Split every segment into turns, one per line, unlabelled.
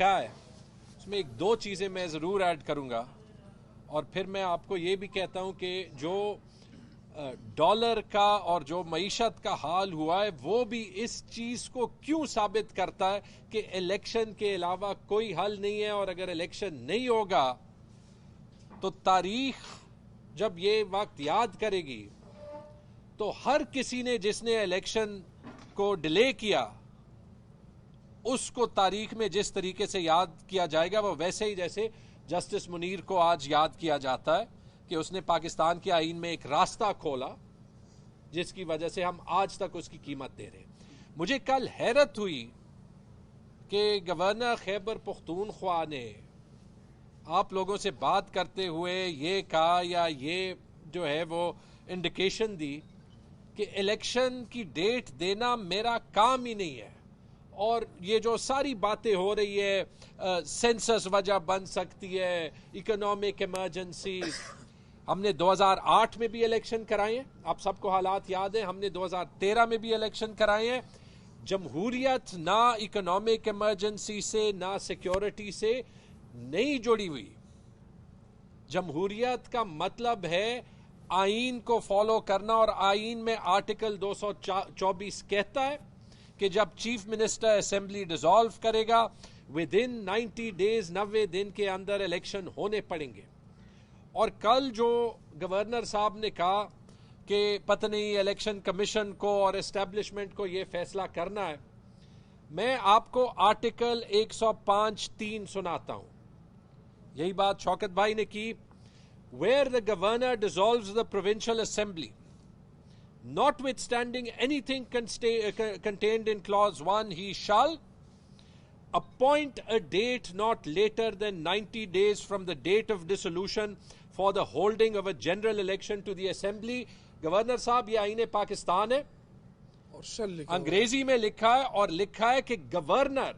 कहा है उसमें एक दो चीज़ें मैं ज़रूर ऐड करूँगा, और फिर मैं आपको ये भी कहता हूँ कि जो डॉलर का और जो मईशत का हाल हुआ है वो भी इस चीज़ को क्यों साबित करता है कि इलेक्शन के अलावा कोई हल नहीं है, और अगर इलेक्शन नहीं होगा तो तारीख जब ये वक्त याद करेगी तो हर किसी ने जिसने इलेक्शन को डिले किया उसको तारीख में जिस तरीके से याद किया जाएगा वो वैसे ही जैसे जस्टिस मुनीर को आज याद किया जाता है कि उसने पाकिस्तान के आईन में एक रास्ता खोला जिसकी वजह से हम आज तक उसकी कीमत दे रहे हैं। मुझे कल हैरत हुई कि गवर्नर खैबर पख्तूनख्वा ने आप लोगों से बात करते हुए ये कहा या ये जो है वो इंडिकेशन दी कि इलेक्शन की डेट देना मेरा काम ही नहीं है, और ये जो सारी बातें हो रही है सेंसस वजह बन सकती है, इकोनॉमिक इमरजेंसी, हमने 2008 में भी इलेक्शन कराए हैं, आप सबको हालात याद है, हमने 2013 में भी इलेक्शन कराए हैं। जमहूरियत ना इकोनॉमिक इमरजेंसी से ना सिक्योरिटी से नहीं जुड़ी हुई। जमहूरियत का मतलब है आईन को फॉलो करना, और आईन में आर्टिकल 224 कहता है कि जब चीफ मिनिस्टर असेंबली डिसॉल्व करेगा विद इन 90 डेज 90 दिन के अंदर इलेक्शन होने पड़ेंगे। और कल जो गवर्नर साहब ने कहा कि पता नहीं इलेक्शन कमीशन को और एस्टेब्लिशमेंट को ये फैसला करना है, मैं आपको आर्टिकल 105(3) सुनाता हूं। यही बात शौकत भाई ने की, where the governor dissolves the provincial assembly notwithstanding anything contained in clause 1, he shall appoint a date not later than 90 days from the date of dissolution for the holding of a general election to the assembly। Governor साहब ये आईने पाकिस्तान है और अंग्रेजी में लिखा है, और लिखा है कि गवर्नर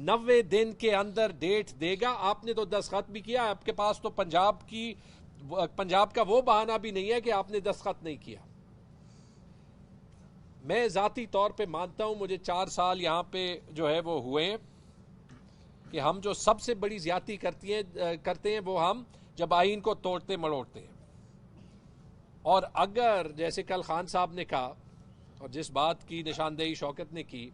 90 दिन के अंदर डेट देगा। आपने तो दस्तखत भी किया, आपके पास तो पंजाब का वो बहाना भी नहीं है कि आपने दस्तखत नहीं किया। मैं जाती तौर पे मानता हूं, मुझे 4 साल यहां पे जो है वो हुए हैं कि हम जो सबसे बड़ी ज्यादती करते हैं वो हम जब आईन को तोड़ते मरोड़ते हैं। और अगर जैसे कल खान साहब ने कहा और जिस बात की निशानदेही शौकत ने की,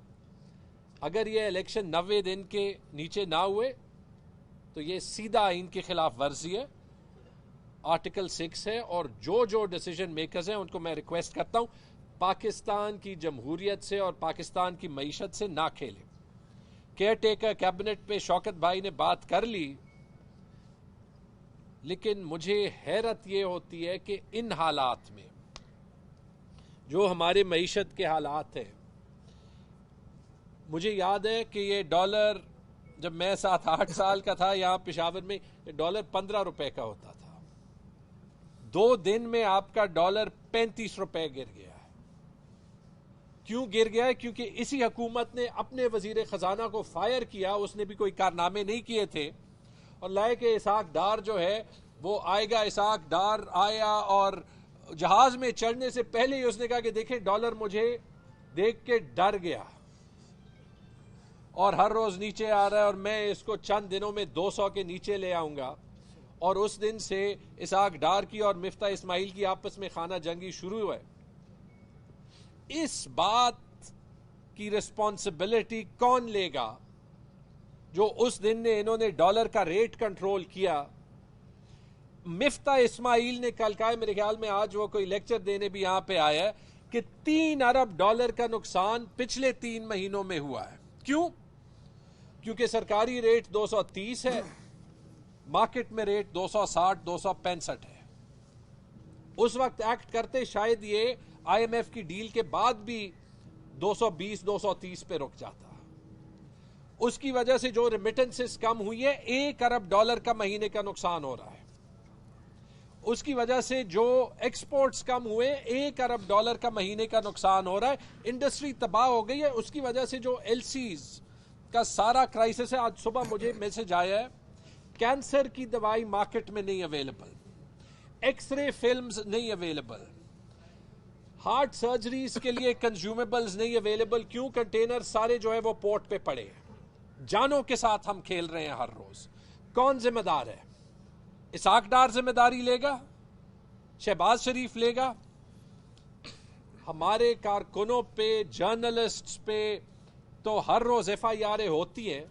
अगर ये इलेक्शन 90 दिन के नीचे ना हुए तो ये सीधा आईन के खिलाफ वर्जी है, आर्टिकल 6 है। और जो डिसीजन मेकर्स हैं उनको मैं रिक्वेस्ट करता हूं पाकिस्तान की जमहूरियत से और पाकिस्तान की मईशत से ना खेले। केयर टेकर कैबिनेट पे शौकत भाई ने बात कर ली, लेकिन मुझे हैरत ये होती है कि इन हालात में जो हमारे मईशत के हालात हैं, मुझे याद है कि ये डॉलर जब मैं 7-8 साल का था यहाँ पेशावर में, डॉलर 15 रुपए का होता था। 2 दिन में आपका डॉलर 35 रुपए गिर गया है। क्यों गिर गया है? क्योंकि इसी हुकूमत ने अपने वजीर खजाना को फायर किया, उसने भी कोई कारनामे नहीं किए थे, और लाए कि इसाक डार जो है वो आएगा। इसाक डार आया और जहाज में चढ़ने से पहले ही उसने कहा कि देखें डॉलर मुझे देख के डर गया और हर रोज नीचे आ रहा है, और मैं इसको चंद दिनों में 200 के नीचे ले आऊंगा। और उस दिन से इसाक डार की और मिफ्ता इस्माइल की आपस में खाना जंगी शुरू हुआ। इस बात की रिस्पॉन्सिबिलिटी कौन लेगा जो उस दिन ने इन्होंने डॉलर का रेट कंट्रोल किया? मिफ्ता इस्माइल ने कल कहा, मेरे ख्याल में आज वो कोई लेक्चर देने भी यहां पे आया है, कि 3 अरब डॉलर का नुकसान पिछले 3 महीनों में हुआ है। क्यों? क्योंकि सरकारी रेट 230 है, मार्केट में रेट 260-265 है। उस वक्त एक्ट करते शायद ये IMF की डील के बाद भी 220-230 पे रुक जाता। उसकी वजह से जो रेमिटेंसेस कम हुई है, 1 अरब डॉलर का महीने का नुकसान हो रहा है। उसकी वजह से जो एक्सपोर्ट्स कम हुए, 1 अरब डॉलर का महीने का नुकसान हो रहा है। इंडस्ट्री तबाह हो गई है। उसकी वजह से जो LCs का सारा क्राइसिस है। आज सुबह मुझे मैसेज आया है, कैंसर की दवाई मार्केट में नहीं अवेलेबल, एक्सरे फिल्म्स नहीं अवेलेबल, हार्ट सर्जरीज के लिए कंज्यूमेबल्स नहीं अवेलेबल। क्यों? कंटेनर सारे जो है वो पोर्ट पे पड़े हैं। जानों के साथ हम खेल रहे हैं हर रोज। कौन जिम्मेदार है? इसाक डार जिम्मेदारी लेगा? शहबाज शरीफ लेगा? हमारे कारकुनों पे, जर्नलिस्ट्स पे तो हर रोज FIR होती हैं।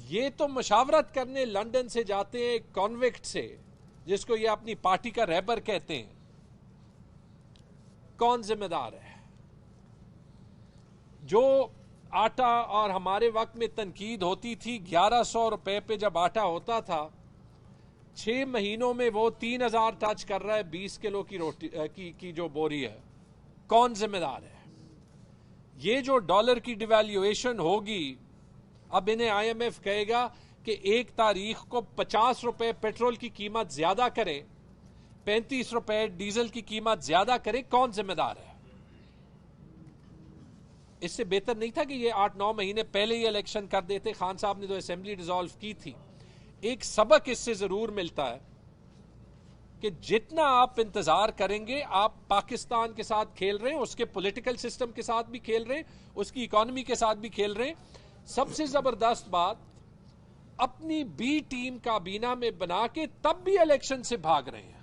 ये तो मशावरत करने लंदन से जाते हैं कॉन्विक्ट से, जिसको ये अपनी पार्टी का रहबर कहते हैं। कौन जिम्मेदार है? जो आटा, और हमारे वक्त में तनकीद होती थी 1100 रुपए पे जब आटा होता था, 6 महीनों में वो 3000 टच कर रहा है 20 किलो की रोटी की जो बोरी है। कौन जिम्मेदार है? ये जो डॉलर की डिवैल्यूएशन होगी, अब इन्हें IMF कहेगा कि 1 तारीख को 50 रुपए पेट्रोल की कीमत ज्यादा करे, 35 रुपए डीजल की कीमत ज्यादा करे। कौन जिम्मेदार है? इससे बेहतर नहीं था कि ये 8-9 महीने पहले ही इलेक्शन कर देते? खान साहब ने तो असेंबली डिसॉल्व की थी। एक सबक इससे जरूर मिलता है कि जितना आप इंतजार करेंगे, आप पाकिस्तान के साथ खेल रहे हैं, उसके पॉलिटिकल सिस्टम के साथ भी खेल रहे हैं, उसकी इकोनॉमी के साथ भी खेल रहे हैं। सबसे जबरदस्त बात, अपनी बी टीम काबीना में बना के तब भी इलेक्शन से भाग रहे हैं।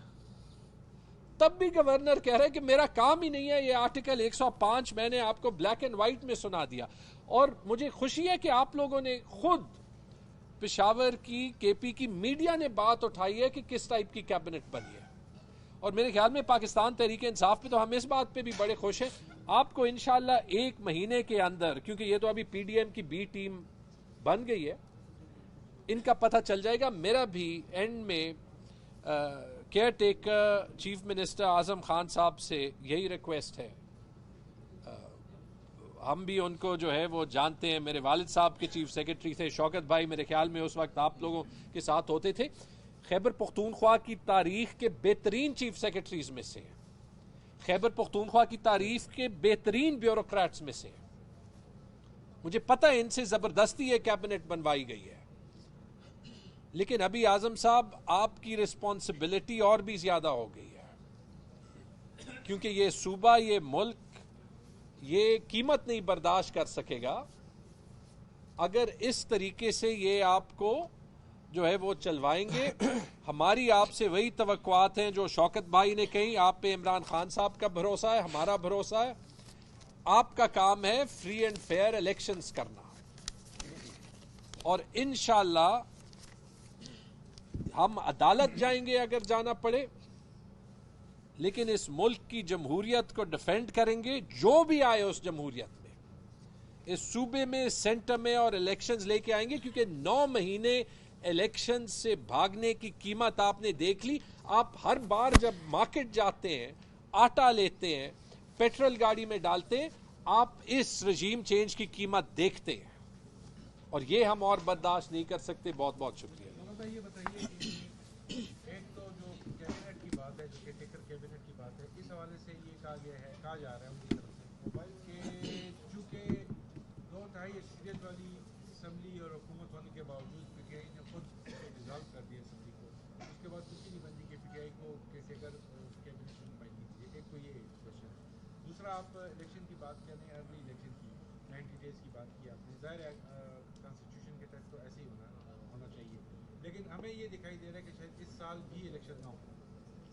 तब भी गवर्नर कह रहे हैं कि मेरा काम ही नहीं है, ये आर्टिकल 105 मैंने आपको ब्लैक एंड व्हाइट में सुना दिया। और मुझे खुशी है कि आप लोगों ने खुद पेशावर की KP की मीडिया ने बात उठाई है कि किस टाइप की कैबिनेट बनी है। और मेरे ख्याल में पाकिस्तान तहरीक इंसाफ पे तो हम इस बात पे भी बड़े खुश हैं। आपको इंशाल्लाह 1 महीने के अंदर, क्योंकि ये तो अभी PDM की बी टीम बन गई है, इनका पता चल जाएगा। मेरा भी एंड में care taker chief minister Azam Khan साहब से यही रिक्वेस्ट है। हम भी उनको जो है वो जानते हैं, मेरे वालिद साहब के चीफ सेक्रेटरी थे शौकत भाई, मेरे ख्याल में उस वक्त आप लोगों के साथ होते थे। खैबर पख्तूनख्वा की तारीख के बेहतरीन चीफ सेक्रेटरीज में से, खैबर पख्तूनख्वा की तारीख के बेहतरीन ब्यूरोक्रेट्स में से। मुझे पता है इनसे जबरदस्ती ये कैबिनेट बनवाई गई है, लेकिन अभी आजम साहब आपकी रिस्पॉन्सिबिलिटी और भी ज्यादा हो गई है, क्योंकि ये सूबा, ये मुल्क, ये कीमत नहीं बर्दाश्त कर सकेगा अगर इस तरीके से ये आपको जो है वो चलवाएंगे। हमारी आपसे वही तवक्कुआत हैं जो शौकत भाई ने कही। आप पे इमरान खान साहब का भरोसा है, हमारा भरोसा है। आपका काम है फ्री एंड फेयर इलेक्शंस करना, और इंशाअल्लाह हम अदालत जाएंगे अगर जाना पड़े, लेकिन इस मुल्क की जमहूरियत को डिफेंड करेंगे, जो भी आए उस जमहूरियत में, इस सूबे में, सेंटर में, और इलेक्शंस लेके आएंगे। क्योंकि 9 महीने इलेक्शंस से भागने की कीमत आपने देख ली। आप हर बार जब मार्केट जाते हैं, आटा लेते हैं, पेट्रोल गाड़ी में डालते हैं, आप इस रजीम चेंज की कीमत देखते हैं, और ये हम और बर्दाश्त नहीं कर सकते। बहुत बहुत शुक्रिया।
ये बताइए कि एक तो जो कैबिनेट की बात है, जो केयरटेकर कैबिनेट की बात है, इस हवाले से ये कहा जा रहा है उनकी तरफ से कि चूँकि 2/3 अक्सरियत वाली असम्बली और हुकूमत होने के बावजूद PTI ने खुद डिजॉल्व कर दिया असम्बली को, उसके बाद कुछ नहीं बनती कि PTI को कैसे कर कैबिनेट में नुमाइंदगी दीजिए। एक तो ये क्वेश्चन है। दूसरा, आप इलेक्शन की बात कर रहे हैं, अर्ली इलेक्शन की 90 डेज़ की बात की आपने। ज़ाहिर है कॉन्स्टिट्यूशन के तहत तो ऐसे ही होना चाहिए, लेकिन हमें ये दिखाई दे रहा है कि शायद इस साल भी इलेक्शन ना हो।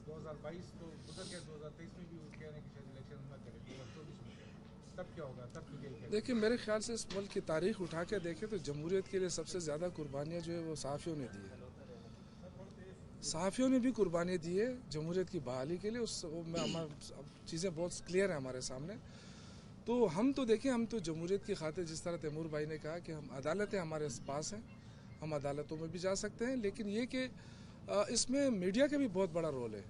2022 तो गुजर गया, 2023 में भी वो कह रहे हैं कि शायद इलेक्शन ना करें, 2024 में करें। तब क्या होगा? तब तो यही।
देखिए, मेरे ख्याल से इस मुल्क की तारीख उठा के देखें तो जमहूरियत के लिए सबसे ज़्यादा कुर्बानियाँ जो है वो सहाफ़ियों ने दी है। सहाफ़ियों ने भी कुर्बानियाँ दी है जमहूरियत की बहाली के लिए। उस हमारी चीज़ें बहुत क्लियर हैं हमारे सामने। तो हम तो देखें, हम तो जमहूरियत की खातिर, जिस तरह तैमूर भाई ने कहा कि हम अदालतें हमारे पास हैं, हम अदालतों में भी जा सकते हैं, लेकिन ये कि इसमें मीडिया का भी बहुत बड़ा रोल है,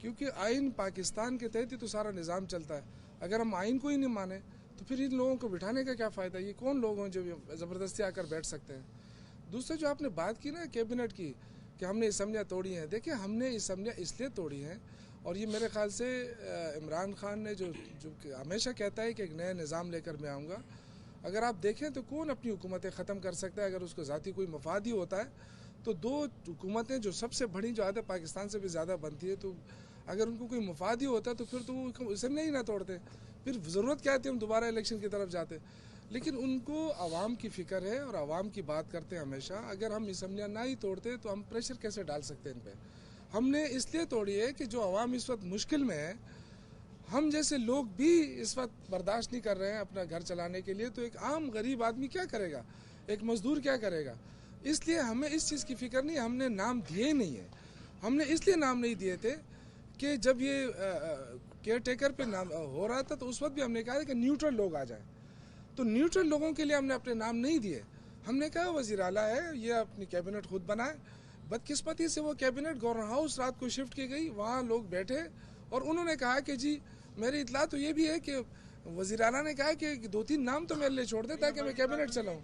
क्योंकि आइन पाकिस्तान के तहत ही तो सारा निज़ाम चलता है। अगर हम आइन को ही नहीं माने तो फिर इन लोगों को बिठाने का क्या फ़ायदा? ये कौन लोग हैं जो ज़बरदस्ती आकर बैठ सकते हैं? दूसरा, जो आपने बात की ना कैबिनेट की कि हमने असम्बलियाँ तोड़ी हैं, देखिए हमने असम्बलियाँ इसलिए तोड़ी हैं, और ये मेरे ख्याल से इमरान खान ने जो हमेशा कहता है कि एक नया निज़ाम लेकर मैं आऊँगा, अगर आप देखें तो कौन अपनी हुकूमतें ख़त्म कर सकता है? अगर उसको ज़ाती कोई मफाद ही होता है तो 2 हुकूमतें जो सबसे बड़ी, जो आधा पाकिस्तान से भी ज़्यादा बनती है, तो अगर उनको कोई मफाद ही होता तो फिर तो वो असम्बली ही ना तोड़ते, फिर ज़रूरत क्या थी हम दोबारा इलेक्शन की तरफ जाते। लेकिन उनको आवाम की फ़िक्र है और आवाम की बात करते हैं हमेशा। अगर हम असम्बलियाँ ना ही तोड़ते तो हम प्रेशर कैसे डाल सकते हैं इन पे। हमने इसलिए तोड़ी है कि जो आवाम इस वक्त मुश्किल में है, हम जैसे लोग भी इस वक्त बर्दाश्त नहीं कर रहे हैं अपना घर चलाने के लिए, तो एक आम गरीब आदमी क्या करेगा, एक मजदूर क्या करेगा। इसलिए हमें इस चीज़ की फ़िक्र नहीं, हमने नाम दिए नहीं है। हमने इसलिए नाम नहीं दिए थे कि जब ये केयर टेकर पे नाम हो रहा था तो उस वक्त भी हमने कहा कि न्यूट्रल लोग आ जाएं, तो न्यूट्रल लोगों के लिए हमने अपने नाम नहीं दिए। हमने कहा वज़ीर आला है, ये अपनी कैबिनेट खुद बनाए। बदकिस्मती से वो कैबिनेट गवर्नर हाउस रात को शिफ्ट की गई, वहाँ लोग बैठे और उन्होंने कहा कि जी मेरी इतला तो ये भी है कि वज़ीर आला ने कहा कि 2-3 नाम तो मेरे लिए छोड़ दे ताकि मैं कैबिनेट चलाऊँ।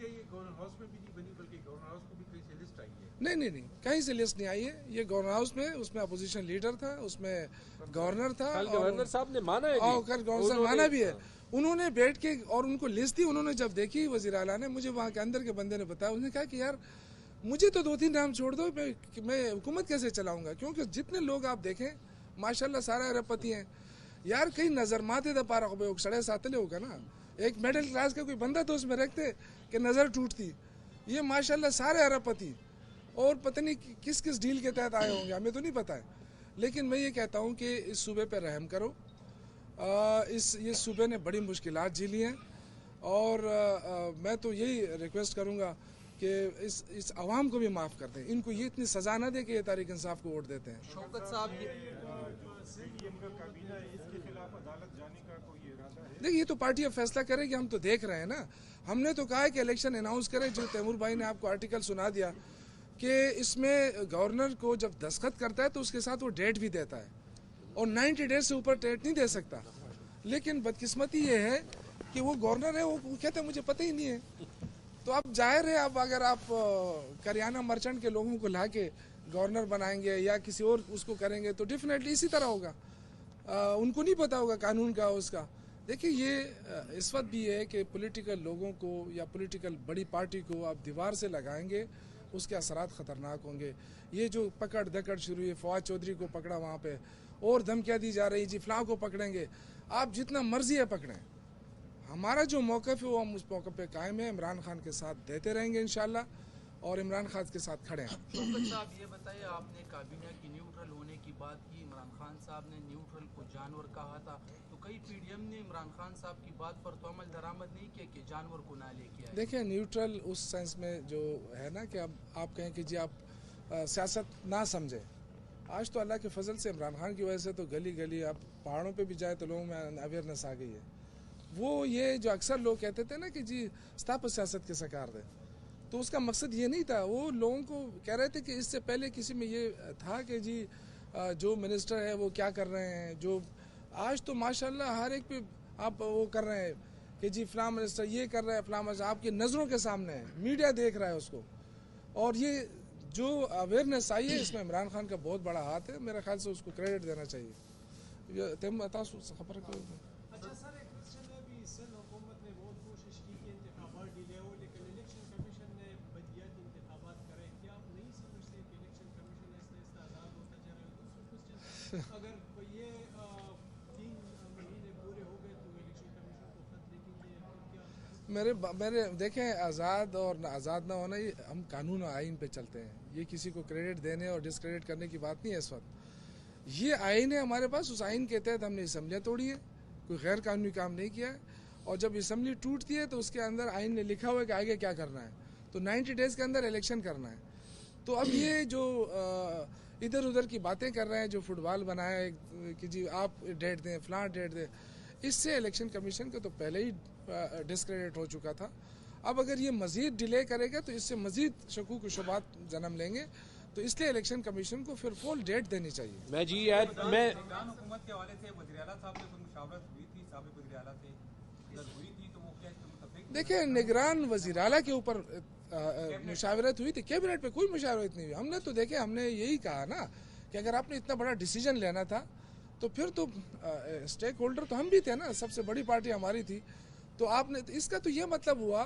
नहीं, कहीं से लिस्ट नहीं आई है। ये गवर्नर हाउस में, उसमें अपोजिशन लीडर था, उसमें गवर्नर था,
कल गवर्नर साहब ने माना है,
कल गवर्नर साहब माना भी है। उन्होंने बैठ के और उनको लिस्ट दी, उन्होंने जब देखी वज़ीर आला ने, मुझे वहाँ के अंदर के बंदे ने बताया, उन्होंने कहा कि यार मुझे तो 2-3 नाम छोड़ दो, मैं हुकूमत कैसे चलाऊंगा, क्योंकि जितने लोग आप देखें माशाल्लाह सारे अरबपति हैं यार। कहीं नज़र माते दा पारा को सड़े सातले होगा ना, एक मिडिल क्लास का कोई बंदा तो उसमें रखते कि नज़र टूटती। ये माशाल्लाह सारे अरबपति और पता नहीं किस किस डील के तहत आए होंगे, हमें तो नहीं पता है। लेकिन मैं ये कहता हूँ कि इस सूबे पर रहम करो। ये सूबे ने बड़ी मुश्किलात झेली हैं और मैं तो यही रिक्वेस्ट करूँगा कि इस आवाम को भी माफ़ कर दें, इनको ये इतनी सज़ा ना दे कि ये तहरीक इंसाफ को वोट देते हैं।
शौकत साहब
देखिए ये तो पार्टी अब फैसला करेगी, हम तो देख रहे हैं ना। हमने तो कहा है कि इलेक्शन अनाउंस करें, जो तैमूर भाई ने आपको आर्टिकल सुना दिया कि इसमें गवर्नर को जब दस्तखत करता है तो उसके साथ वो डेट भी देता है और 90 डेज से ऊपर डेट नहीं दे सकता। लेकिन बदकिस्मती ये है कि वो गवर्नर है, वो कहता है मुझे पता ही नहीं है। तो अब जाहिर है, अब अगर आप करियाना मर्चेंट के लोगों को ला के गवर्नर बनाएंगे या किसी और उसको करेंगे तो डेफिनेटली इसी तरह होगा। उनको नहीं पता होगा कानून का उसका। देखिए ये इस वक्त भी है कि पॉलिटिकल लोगों को या पॉलिटिकल बड़ी पार्टी को आप दीवार से लगाएंगे, उसके असरात ख़तरनाक होंगे। ये जो पकड़ दकड़ शुरू हुई, फवाद चौधरी को पकड़ा वहाँ पे और धमकियाँ दी जा रही, जी फलां को पकड़ेंगे। आप जितना मर्जी है पकड़ें, हमारा जो मौक़िफ़ है वो हम उस मौक़िफ़ पे कायम है। इमरान खान के साथ देते रहेंगे इंशाल्लाह और इमरान खान के साथ खड़े हैं।
शौकत साहब ये बताइए, आपने काबीना की न्यूट्रल होने की बात की, इमरान खान साहब ने न्यूट्रल को जानवर कहा था, तो कई पीडीएम ने इमरान खान साहब की बात पर तो अमल दरामद नहीं किया कि जानवर को ना लेके आए।
देखिए न्यूट्रल उस सेंस में जो है ना कि अब आप कहें कि जी आप सियासत ना समझें। आज तो अल्लाह के फजल से इमरान खान की वजह से तो गली गली आप पहाड़ों पे भी जाए तो लोगों में अवेयरनेस आ गई है। वो ये जो अक्सर लोग कहते थे ना कि जी स्थापत सियासत के सकार दे, तो उसका मकसद ये नहीं था। वो लोगों को कह रहे थे कि इससे पहले किसी में ये था कि जी जो मिनिस्टर है वो क्या कर रहे हैं। जो आज तो माशाल्लाह हर एक पे आप वो कर रहे हैं कि जी फलां मिनिस्टर ये कर रहा है, फलां मिनिस्टर आपकी नज़रों के सामने है, मीडिया देख रहा है उसको। और ये जो अवेयरनेस आई है इसमें इमरान खान का बहुत बड़ा हाथ है, मेरे ख्याल से उसको क्रेडिट देना चाहिए। खबर
अच्छा सर, एक क्वेश्चन है, अभी सिंध हुकूमत ने बहुत कोशिश की कि इंतखाबात डिले हो, लेकिन इलेक्शन कमीशन ने बदियत इंतखाबात करे। क्या आप नहीं समझते कि इलेक्शन कमीशन ऐसा आज़ाद होता जा रहा है? दूसरा क्वेश्चन, अगर ये 3 महीने पूरे हो गए तो इलेक्शन कमीशन को खत लिखेंगे क्या?
मेरे देखें, आज़ाद और आज़ाद ना होना, ये हम कानून और आइन पे चलते हैं। ये किसी को क्रेडिट देने और डिसक्रेडिट करने की बात नहीं है। इस वक्त ये आइन है हमारे पास, उस आइन के तहत हमने असम्बलियाँ तोड़ी है, कोई गैर कानूनी काम नहीं किया है। और जब असम्बली टूटती है तो उसके अंदर आइन ने लिखा हुआ है कि आगे क्या करना है, तो 90 डेज़ के अंदर इलेक्शन करना है। तो अब ये जो इधर उधर की बातें कर रहे हैं, जो फुटबॉल बनाए कि जी आप डेट दें, फलां डेट दें, इससे इलेक्शन कमीशन को तो पहले ही डिसक्रेडिट हो चुका था। अब अगर ये मज़ीद डिले करेगा तो इससे मज़ीद शकूक शुबात जन्म लेंगे। तो इसलिए इलेक्शन कमीशन को फिर फुल डेट देनी चाहिए।
मैं जी
हुकूमत के हवाले से वज़ीर आला साहब से कोई मुशावरत हुई थी? साबिक़ वज़ीर आला से अगर हुई थी तो वो क्या मुतफ़िक़?
देखिए निगरान वज़ीर आला के ऊपर मुशावरत हुई थी, कैबिनेट पे कोई मुशावरत नहीं हुई। हमने तो देखे, हमने यही कहा ना कि अगर आपने इतना बड़ा डिसीजन लेना था तो फिर तो स्टेक होल्डर तो हम भी थे ना, सबसे बड़ी पार्टी हमारी थी। तो आपने तो इसका तो ये मतलब हुआ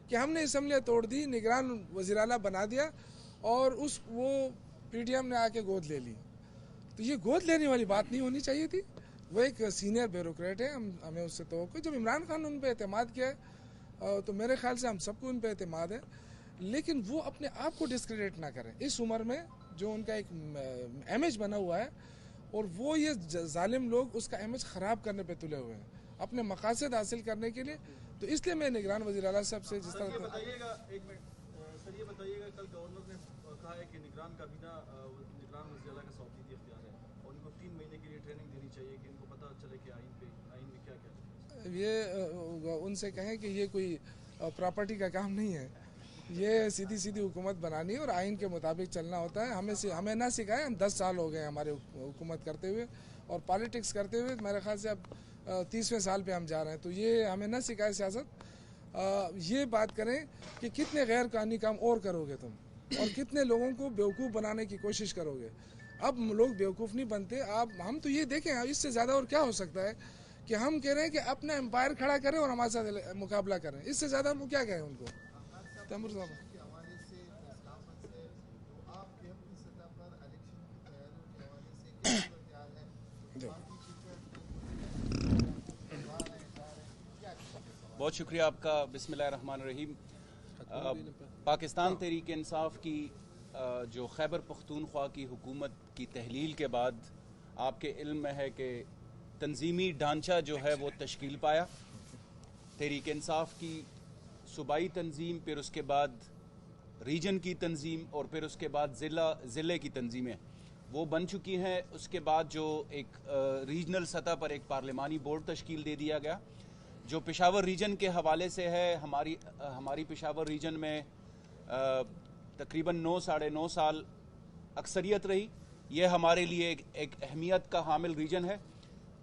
कि हमने असम्बलियाँ तोड़ दी, निगरान वज़ीर आला बना दिया और वो पीडीएम ने आके गोद ले ली। तो ये गोद लेने वाली बात नहीं होनी चाहिए थी। वो एक सीनियर ब्यूरोक्रेट है, हमें उससे तो जब इमरान खान उन पर एतमाद किया है तो मेरे ख्याल से हम सबको उन पर एतमाद है, लेकिन वो अपने आप को डिस्क्रेडिट ना करें इस उम्र में, जो उनका एक इमेज बना हुआ है, और वो ये जालिम लोग उसका इमेज ख़राब करने पे तुले हुए हैं अपने मकासद हासिल करने के लिए। तो इसलिए मैं निगरान वज़ीर आला साहब से जिस तरह
बताइएगा, एक मिनट सर, ये बताइएगा, कल गवर्नर ने कहा है कि निगरान काबीना निगरान वज़ीर आला का सौंपी इख्तियार है और उनको 3 महीने के लिए ट्रेनिंग देनी चाहिए कि इनको पता चले कि आइन में क्या क्या है।
ये उनसे कहें कि ये कोई प्रॉपर्टी का काम नहीं है, ये सीधी सीधी हुकूमत बनानी और आइन के मुताबिक चलना होता है। हमें ना सिखाए, हम 10 साल हो गए हमारे हुकूमत करते हुए और पॉलिटिक्स करते हुए, मेरे ख्याल से अब 30वें साल पे हम जा रहे हैं। तो ये हमें ना सिखाए सियासत। ये बात करें कि कितने गैर कानूनी काम और करोगे तुम, और कितने लोगों को बेवकूफ़ बनाने की कोशिश करोगे। अब लोग बेवकूफ़ नहीं बनते। हम तो ये देखें, इससे ज़्यादा और क्या हो सकता है कि हम कह रहे हैं कि अपना एम्पायर खड़ा करें और हमारे साथ मुकाबला करें, इससे ज़्यादा हम क्या कहें उनको। तैमूर साहब,
बहुत शुक्रिया आपका। बिस्मिल्लाहिर्रहमानिर्रहीम। पाकिस्तान तहरीक इंसाफ की जो खैबर पख्तूनख्वा की हुकूमत की तहलील के बाद आपके इल्म में है कि तंजीमी ढांचा जो है वो तश्कील पाया। तहरीक इंसाफ की सूबाई तंजीम, फिर उसके बाद रीजन की तंजीम और फिर उसके बाद ज़िले की तंजीमें वो बन चुकी हैं। उसके बाद जो एक रीजनल सतह पर एक पार्लिमानी बोर्ड तश्कील दे दिया गया जो पेशावर रीजन के हवाले से है। हमारी पेशावर रीजन में तकरीबन 9 साढ़े 9 साल अक्सरियत रही। यह हमारे लिए एक अहमियत का हामिल रीजन है।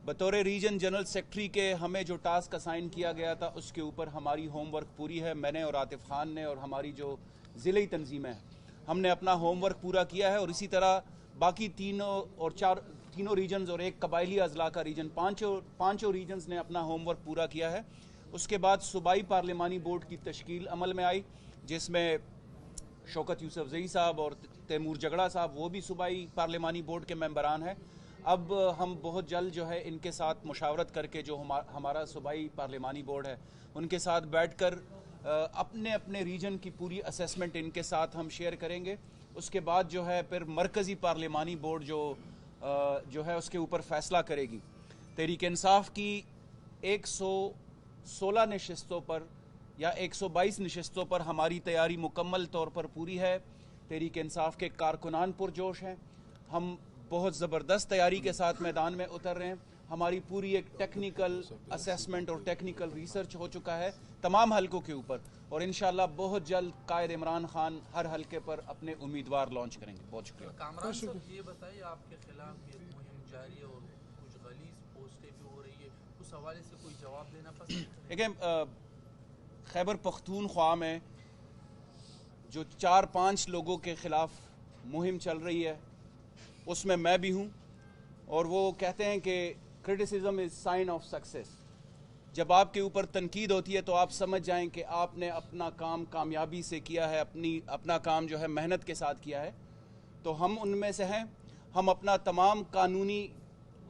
बतौर रीजन जनरल सेक्रेटरी के हमें जो टास्क असाइन किया गया था उसके ऊपर हमारी होमवर्क पूरी है। मैंने और आतिफ खान ने और हमारी जो ज़िले तंजीमें हैं, हमने अपना होमवर्क पूरा किया है। और इसी तरह बाकी तीनों रीजन्स और एक कबायली अजला का रीजन, पाँचों रीजन्स ने अपना होमवर्क पूरा किया है। उसके बाद सूबाई पार्लिमानी बोर्ड की तश्कील अमल में आई, जिसमें शौकत यूसुफजई साहब और तैमूर जगड़ा साहब वो भी सूबाई पार्लिमानी बोर्ड के मेंबरान हैं। अब हम बहुत जल्द जो है इनके साथ मुशावरत करके जो हमारा सूबाई पार्लिमानी बोर्ड है उनके साथ बैठकर अपने अपने रीजन की पूरी असेसमेंट इनके साथ हम शेयर करेंगे। उसके बाद जो है फिर मरकज़ी पार्लिमानी बोर्ड जो है उसके ऊपर फैसला करेगी। तहरीक इंसाफ की 116 नशिस्तों पर या 122 नशिस्तों पर हमारी तैयारी मुकम्मल तौर पर पूरी है। तहरीक इंसाफ के कारकुनान पुरजोश हैं। हम बहुत ज़बरदस्त तैयारी के साथ मैदान में उतर रहे हैं। हमारी पूरी एक टेक्निकल असेसमेंट और टेक्निकल रिसर्च हो चुका है तमाम हलकों के ऊपर, और इंशाल्लाह बहुत जल्द कायद इमरान खान हर हलके पर अपने उम्मीदवार लॉन्च करेंगे। बहुत शुक्रिया।
कामरान साहब, ये बताइए, आपके खिलाफ ये मुहिम जारी है और कुछ गलीज पोस्टें भी हो रही है, उस हवाले से कोई जवाब देना पसंद?
देखिए, खैबर पख्तूनख्वा में जो 4-5 लोगों के खिलाफ मुहिम चल रही है उसमें मैं भी हूँ, और वो कहते हैं कि criticism is sine of success. जब आपके ऊपर तनकीद होती है तो आप समझ जाएं कि आपने अपना काम कामयाबी से किया है, अपना काम जो है मेहनत के साथ किया है। तो हम उनमें से हैं। हम अपना तमाम कानूनी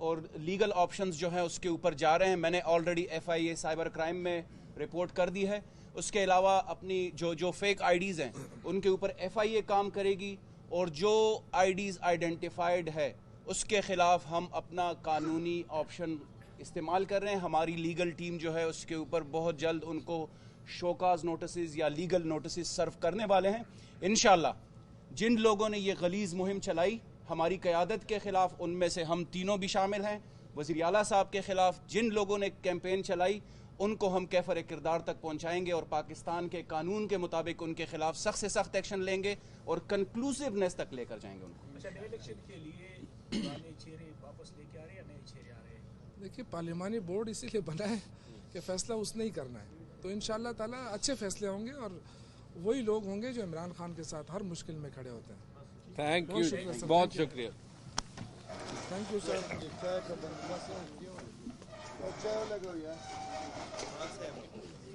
और लीगल ऑप्शंस जो हैं उसके ऊपर जा रहे हैं। मैंने ऑलरेडी FIA साइबर क्राइम में रिपोर्ट कर दी है। उसके अलावा अपनी जो फेक IDs हैं उनके ऊपर FIA काम करेगी, और जो IDs आइडेंटिफाइड है उसके ख़िलाफ़ हम अपना कानूनी ऑप्शन इस्तेमाल कर रहे हैं। हमारी लीगल टीम जो है उसके ऊपर बहुत जल्द उनको शोकाज नोटिस या लीगल नोटिस सर्व करने वाले हैं। इंशाल्लाह जिन लोगों ने ये गलीज़ मुहिम चलाई हमारी क़यादत के ख़िलाफ़, उनमें से हम तीनों भी शामिल हैं। वज़ीर आला साहब के ख़िलाफ़ जिन लोगों ने कैंपेन चलाई उनको हम कैफर किरदार तक पहुँचाएँगे और पाकिस्तान के कानून के मुताबिक उनके ख़िलाफ़ सख्त से सख्त एक्शन लेंगे और कंक्लूसिवनेस तक लेकर जाएंगे उनको।
अच्छा, इलेक्शन के लिए पुराने चेहरे वापस लेके आ रहे हैं या नए चेहरे आ रहे हैं?
देखिए, पार्लिमानी बोर्ड इसीलिए बना है कि फ़ैसला उसने ही करना है। तो इंशाअल्लाह ताला अच्छे फैसले होंगे और वही लोग होंगे जो इमरान खान के साथ हर मुश्किल में खड़े होते हैं।
थैंक यू, बहुत शुक्रिया।
Thank you sir.